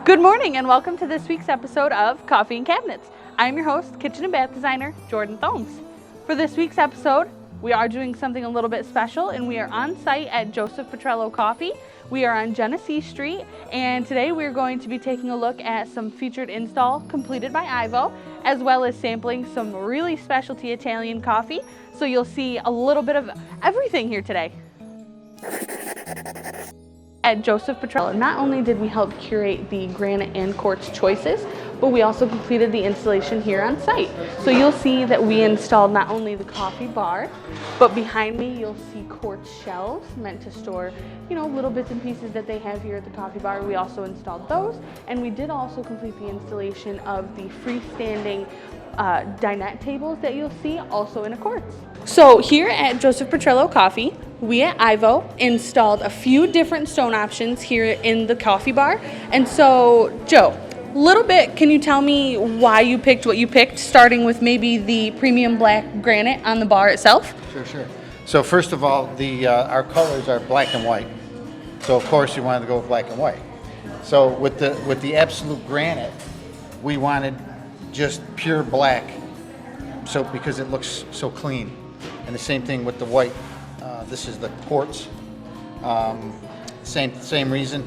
Good morning and welcome to this week's episode of Coffee and Cabinets. I'm your host, kitchen and bath designer, Jordan Thomes. For this week's episode, we are doing something a little bit special and we are on site at Joseph Putrello Coffee. We are on Genesee Street and today we're going to be taking a look at some featured install completed by Ivo, as well as sampling some really specialty Italian coffee. So you'll see a little bit of everything here today. At Joseph Putrello, not only did we help curate the granite and quartz choices, but we also completed the installation here on site. So you'll see that we installed not only the coffee bar, but behind me you'll see quartz shelves meant to store, little bits and pieces that they have here at the coffee bar. We also installed those, and we did also complete the installation of the freestanding dinette tables that you'll see also in a quartz. So here at Joseph Putrello Coffee, we at Ivo installed a few different stone options here in the coffee bar. And so, Joe, can you tell me why you picked what you picked, starting with maybe the premium black granite on the bar itself? Sure. So first of all, our colors are black and white. So of course you wanted to go with black and white. So with the absolute granite, we wanted just pure black, so because it looks so clean. And the same thing with the white. This is the quartz. Same reason,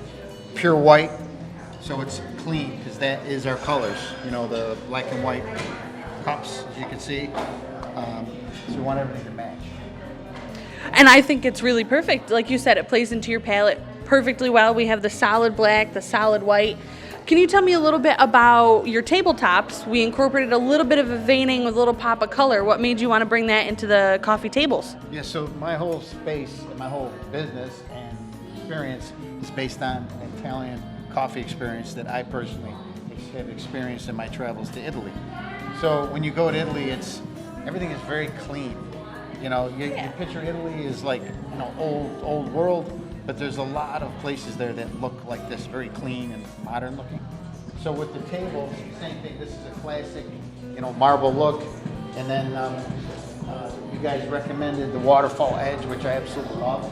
pure white, so it's clean because that is our colors. The black and white cups, as you can see. So we want everything to match. And I think it's really perfect. Like you said, it plays into your palette perfectly well. We have the solid black, the solid white. Can you tell me a little bit about your tabletops? We incorporated a little bit of a veining with a little pop of color. What made you want to bring that into the coffee tables? Yeah, so my whole space, my whole business and experience is based on an Italian coffee experience that I personally have experienced in my travels to Italy. So when you go to Italy, everything is very clean. You picture Italy as like old world. But there's a lot of places there that look like this, very clean and modern looking. So with the tables, same thing. This is a classic, marble look. And then you guys recommended the waterfall edge, which I absolutely love.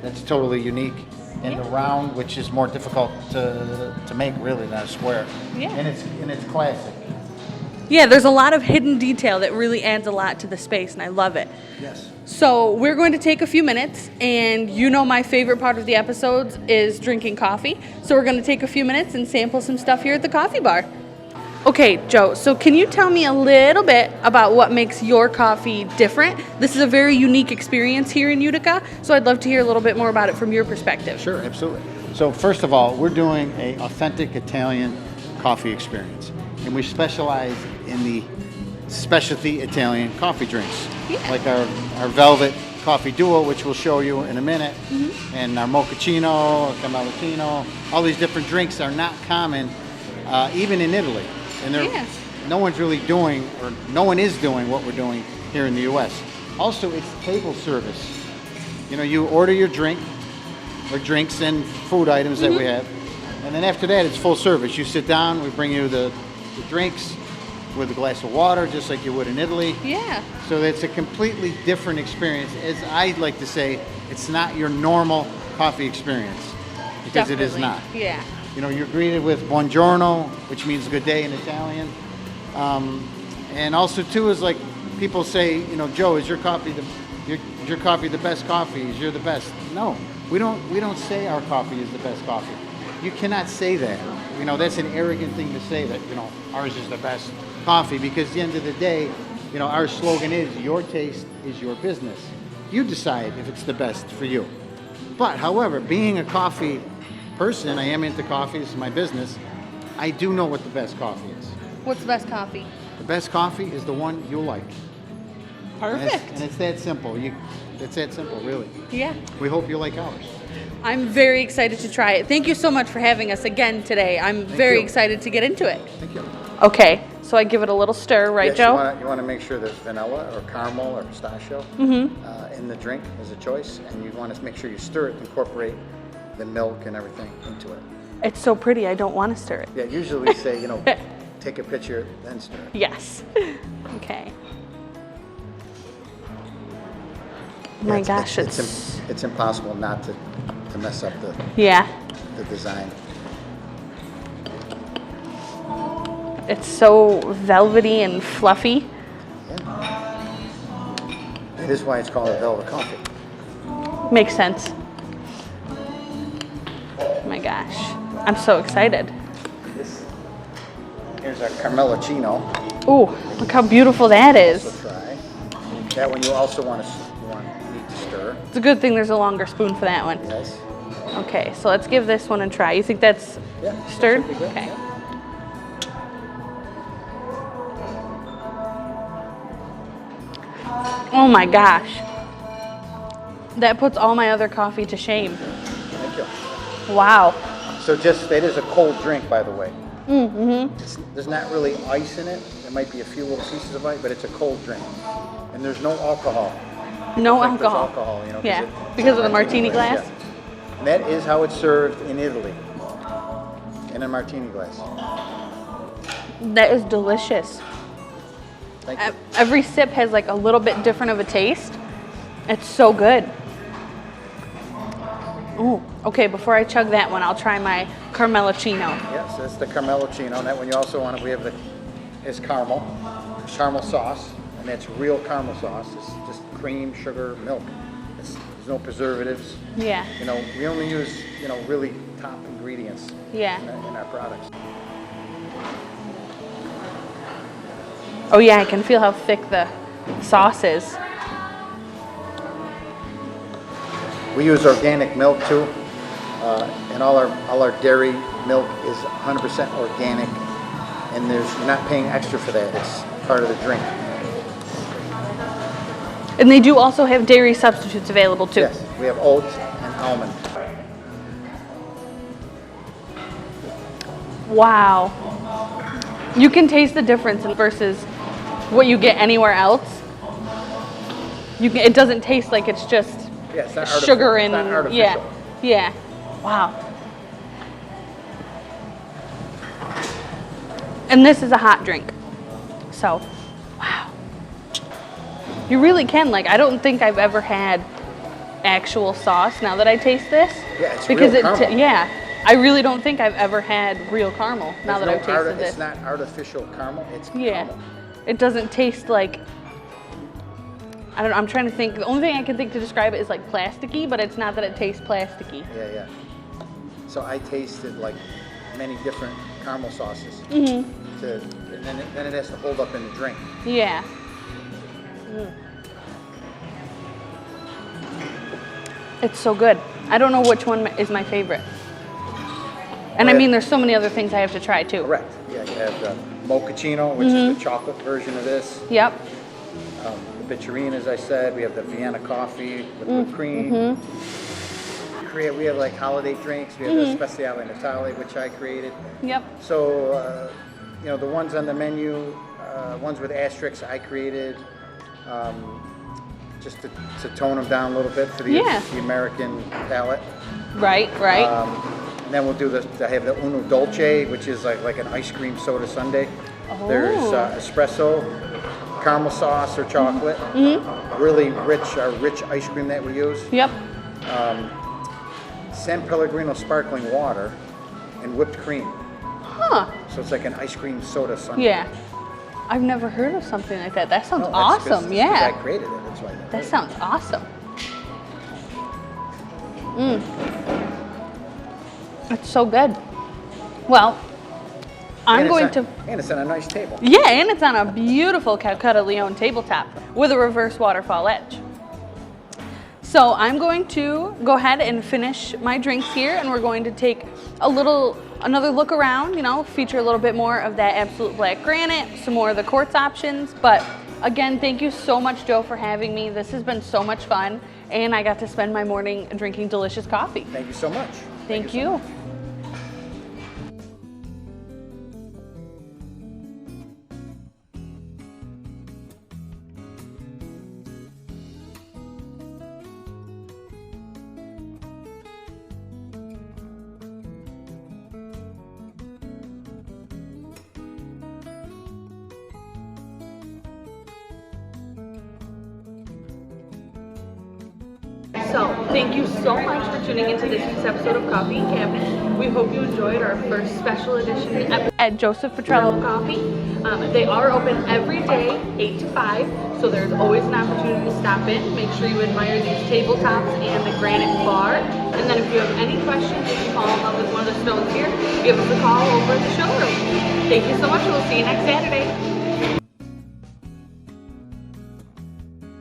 That's totally unique. And the round, which is more difficult to make really than a square. Yeah. And it's classic. Yeah, there's a lot of hidden detail that really adds a lot to the space, and I love it. Yes. So we're going to take a few minutes, and my favorite part of the episodes is drinking coffee. So we're going to take a few minutes and sample some stuff here at the coffee bar. Okay, Joe, so can you tell me a little bit about what makes your coffee different? This is a very unique experience here in Utica, so I'd love to hear a little bit more about it from your perspective. Sure, absolutely. So first of all, we're doing an authentic Italian coffee experience, and we specialize in the specialty Italian coffee drinks, like our Velvet Coffee Duo, which we'll show you in a minute, and our Mochaccino, Camellatino. All these different drinks are not common, even in Italy, and no one is doing what we're doing here in the U.S. Also, it's table service. You order your drink, or drinks and food items that we have, and then after that, it's full service. You sit down, we bring you the drinks with a glass of water, just like you would in Italy. Yeah. So it's a completely different experience. As I like to say, it's not your normal coffee experience, because Definitely. It is not. Yeah. You're greeted with buongiorno, which means good day in Italian. And also too is like people say, Joe, is your coffee the best coffee? Is you're the best? No, we don't say our coffee is the best coffee. You cannot say that. That's an arrogant thing to say, that ours is the best coffee, because at the end of the day, our slogan is your taste is your business. You decide if it's the best for you. But however, being a coffee person, I am into coffee, this is my business, I do know what the best coffee is. What's the best coffee? The best coffee is the one you like. Perfect. And it's that simple. It's that simple, really. Yeah. We hope you like ours. I'm very excited to try it. Thank you so much for having us again today. I'm very excited to get into it. Thank you. Okay, so I give it a little stir, right, Yes, Joe? you want to make sure there's vanilla or caramel or pistachio in the drink as a choice, and you want to make sure you stir it, incorporate the milk and everything into it. It's so pretty, I don't want to stir it. Yeah, usually we say, take a picture, then stir it. Yes. Okay. My gosh, it's impossible not to mess up the design. It's so velvety and fluffy. That is why it's called a velvet coffee. Makes sense. Oh my gosh. I'm so excited. Here's our Caramellicino. Ooh, look how beautiful that is. Also try. That one you also need to stir. It's a good thing there's a longer spoon for that one. Yes. Okay, so let's give this one a try. You think that's stirred? That should be good, Okay. yeah. Oh my gosh. That puts all my other coffee to shame. Thank you. Wow. So that is a cold drink, by the way. Mm-hmm. There's not really ice in it. There might be a few little pieces of ice, but it's a cold drink. And there's no alcohol. No I think there's alcohol. you know, Yeah, because of the martini glass? Yeah. And that is how it's served in Italy, in a martini glass. That is delicious. Thank you. Every sip has like a little bit different of a taste. It's so good. Ooh, okay, before I chug that one, I'll try my Caramellicino. Yes, that's the Caramellicino. And that one you also want we have is caramel sauce, and that's real caramel sauce. It's just cream, sugar, milk. There's no preservatives. Yeah. You know, we only use, really top ingredients Yeah. in our products. Oh yeah, I can feel how thick the sauce is. We use organic milk too, and all our dairy milk is 100% organic, and you're not paying extra for that. It's part of the drink. And they do also have dairy substitutes available too. Yes, we have oats and almond. Wow. You can taste the difference versus what you get anywhere else. It doesn't taste like it's just It's not sugar artificial. and It's not artificial. yeah. Wow. And this is a hot drink. So, wow. You really can, I don't think I've ever had actual sauce now that I taste this. Yeah, it's because real caramel. I really don't think I've ever had real caramel now that I've tasted this. It's not artificial caramel, it's Yeah. caramel. It doesn't taste like, I don't know, I'm trying to think. The only thing I can think to describe it is like plasticky, but it's not that it tastes plasticky. Yeah. So I tasted many different caramel sauces. Mm-hmm. And then it has to hold up in the drink. Yeah. Mm. It's so good. I don't know which one is my favorite. And I mean, there's so many other things I have to try too. Correct. Yeah, you have the mochaccino, which is the chocolate version of this. Yep. The Biturine, as I said. We have the Vienna coffee with whipped cream. We have holiday drinks. We have the Speciale Natale, which I created. Yep. So, the ones on the menu, ones with asterisks, I created just to tone them down a little bit for the American palate. Right. And then we'll do I have the Uno Dolce, which is like an ice cream soda sundae. Oh. There's espresso, caramel sauce or chocolate, really rich ice cream that we use. Yep. San Pellegrino sparkling water and whipped cream. Huh. So it's like an ice cream soda sundae. Yeah. I've never heard of something like that. That sounds No, that's 'cause- awesome. that's 'cause Yeah. I created it. That's why. That sounds awesome. It's so good. Well, I'm going to... And it's on a nice table. Yeah, and it's on a beautiful Calcutta Leone tabletop with a reverse waterfall edge. So I'm going to go ahead and finish my drinks here, and we're going to take another look around, feature a little bit more of that absolute black granite, some more of the quartz options. But again, thank you so much, Joe, for having me. This has been so much fun, and I got to spend my morning drinking delicious coffee. Thank you so much. Thank so you. much. So, thank you so much for tuning into this week's episode of Coffee and Cabinet. We hope you enjoyed our first special edition at Joseph Putrello Coffee. They are open every day, 8 to 5, so there's always an opportunity to stop in. Make sure you admire these tabletops and the granite bar. And then if you have any questions, you can fall in love with one of the stones here, give us a call over at the showroom. Thank you so much, and we'll see you next Saturday.